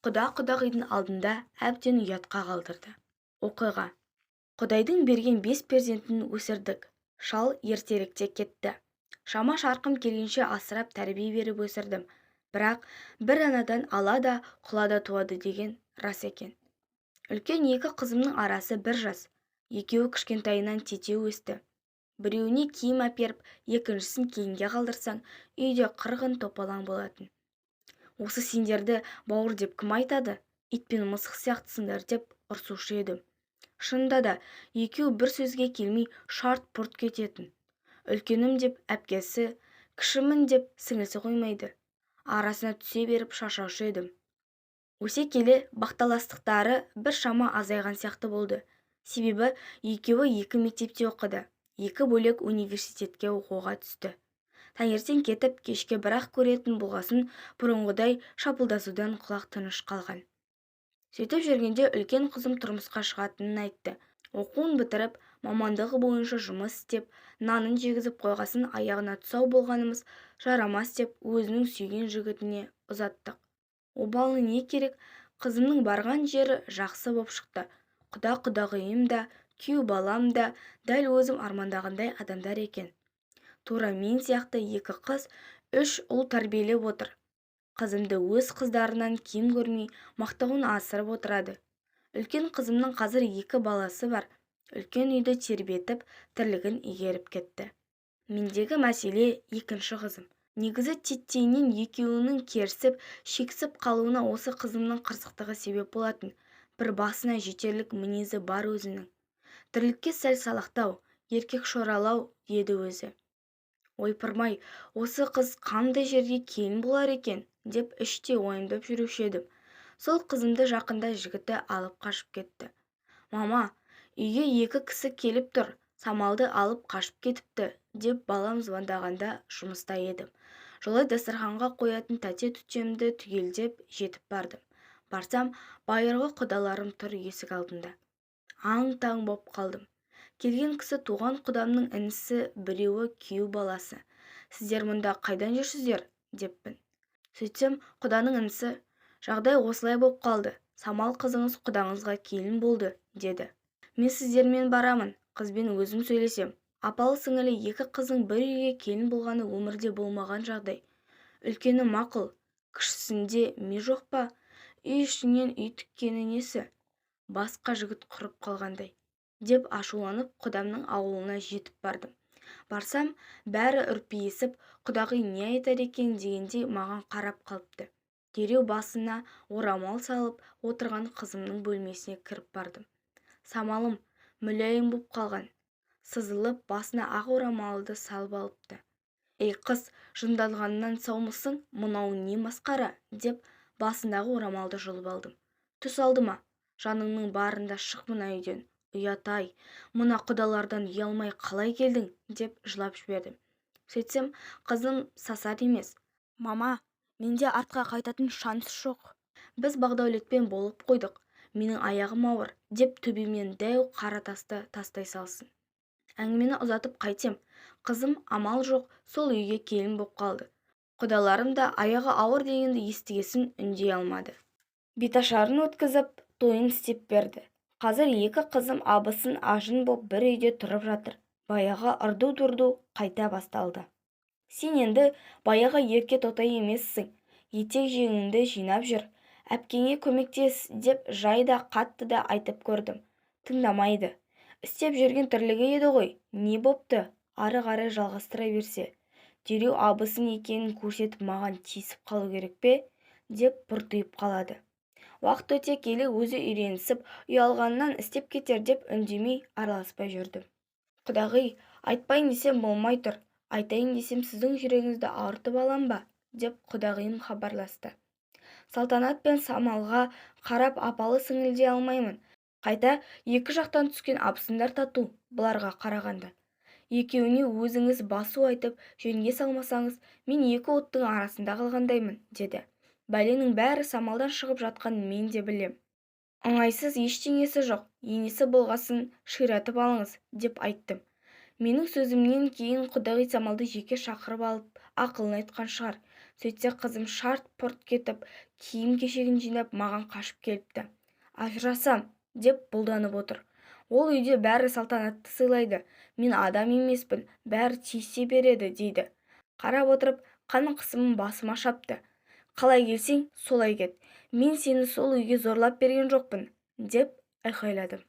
Құдағидың алдында әбден ұятқа қалдырды. Оқиға. Құдайдың берген 5 перзентін өсірдік. Шал ертеректе кетті. Шама-шарқым келгенше асырап тәрбие беріп өсірдім. Бірақ бір анадан ала да құла да туады деген рас екен. Үлкен екі қызымның арасы бір жас. Екеуі кішкентайынан тетеу өсті. Біреуіне киім әперіп, екіншісін кейінге қалдырсаң, үйде қырғын топалаң болатын. Осы сендерді бауыр деп кім айтады? Ит пен мысық сияқтысыңдар деп ұрсушы едім. Шынында да екеуі бір сөзге келмей шарт-пұрт кететін. Үлкенім деп әпкесі, кішімін деп сіңілісі қоймайды. Арасына түсе беріп шаршаушы едім. Өсе келе бақталастықтары бір шама азайған сияқты болды. Себебі екеуі екі мектепте оқыды. Екі бөлек университетке оқуға түсті. Таңертең кетіп, кешке бірақ көретін болғасын бұрынғыдай шапылдасудан құлақ тыныш қалған. Сөйтіп жүргенде үлкен қызым тұрмысқа шығатынын айтты. Оқуын бітіріп, мамандығы бойынша жұмыс істеп, нанын жегізіп қойғасын аяғына тұсау болғанымыз жарамас деп өзінің сүйген жігітіне ұзаттық. Обалы не керек? Қызымның барған жері жақсы боп шықты. Құдағиым да, күйеу балам да дәл өзім армандағандай адамдар екен. Тура мен сияқты екі қыз, 3 ұл тәрбиелеп отыр. Қызымды өз қыздарынан кем көрмей мақтауын асырып отырады. Үлкен қызымның қазір 2 баласы бар. Үлкен үйді тербетіп, тірлігін игеріп кетті. Мендегі мәселе екінші қызым. Негізі теттейінен екеуінің керісіп, шексіп қалуына осы қызымның қырсықтығы себеп болатын. Бір басына жетерлік мінезі бар өзінің. Тірлікке сәл салақтау, еркек шоралау еді өзі. Ойпырмай, осы қыз қандай жерге келін болар екен, деп іште ойымдап жүруші едім. Сол қызымды жақында жігіті алып қашып кетті. Мама, үйге 2 кісі келіп тұр, самалды алып қашып кетіпті, деп балам звондағанда жұмыста едім. Жолай дастарханға қоятын тәте-түтемді түгелдеп жетіп бардым. Барсам, байырғы құдаларым тұр есік алдында. Аң-таң боп қалдым. Келген кісі туған құдамның інісі, біреуі күйеу баласы. Сіздер мұнда қайдан жүрсіздер? Деппін. Сөйтсем, құданың інісі, жағдай осылай боп қалды. Самал қызыңыз құдаңызға келін болды, деді. Мен сіздермен барамын, қызбен өзім сөйлесем. Апалы сіңілі 2 қызың бір үйге келін болғаны өмірде болмаған жағдай. Үлкені мақұл, кішісінде ми жоқ па? Үй ішінен үй тіккені несі? Басқа жігіт құрып қалғандай. Деп ашуланып құдамның ауылына жетіп бардым. Барсам, бәрі үрпиісіп, құдағи не айтар екен дегендей маған қарап қалыпты. Дереу басына орамал салып отырған қызымның бөлмесіне кіріп бардым. Самалым мүләйім боп қалған. Сызылып, басына ақ орамалды салып алыпты. Ей қыз, жындалғаннан саумысың, мынау не масқара, деп басындағы орамалды жұлып алдым. Түс алды ма? Жаныңның барында шық мына үйден. Ұят-ай, мына құдалардан ұялмай қалай келдің, деп жылап жібердім. Сөйтсем, қызым сасар емес. Мама, менде артқа қайтатын шанс жоқ. Біз Бағдәулетпен болып қойдық. Менің аяғым ауыр, деп төбемнен дәу қара тасты тастай салсын. Әңгімені ұзатып қайтем. Қызым амал жоқ, сол үйге келін боп қалды. Құдаларым да аяғы ауыр дегенді естігесін үндей алмады. Беташарын өткізіп, тойын істеп берді. Қазір 2 қызым абысын ажын боп бір үйде тұрып жатыр. Баяғы ырду-дұрду қайта басталды. Сен енді баяғы ерке тотай емессің. Етек-жеңіңді жинап жүр. Әпкеңе көмектес деп жайда қатты да айтып көрдім. Тыңдамайды. Істеп жүрген тірлігі еді ғой. Не бопты? Ары қарай жалғастыра берсе. Дереу абысын екенін көрсетіп маған тиісіп қалу керек пе? Деп бұртиып қалады. Уақыт өте келе өзі үйренісіп, ұялғаннан істеп кетер деп үндемей араласпай жүрдім. Құдағи, айтпайын десем болмай тұр. Айтайын десем сіздің жүрегіңізді ауыртып алам ба? Деп құдағиым хабарласты. Салтанат пен Самалға қарап апалы сіңілдей алмаймын. Қайта 2 жақтан түскен абысындар тату бұларға қарағанда. Екеуіне өзіңіз басу айтып, жөнге салмасаңыз, мен 2 оттың арасында қалғандаймын, деді. Бәленің бәрі Самалдан шығып жатқан мен де білем. Ыңайсыз ештеңесі жоқ, енесі болғасын ширатып алыңыз, деп айттым. Менің сөзімнен кейін құдағи Самалды жеке шақырып алып, ақылын айтқан шығар. сөйтсе қызым шарт-пұрт кетіп киім-кешегін жинап маған қашып келіпті. Ажырасам деп бұлданып отыр. Ол үйде бәрі салтанатты сыйлайды, мен адам емеспін, бәрі тиісе береді дейді. Қарап отырып қан қысымым басыма шапты. Қалай келсең солай кет, мен сені сол үйге зорлап берген жоқпын деп айқайладым.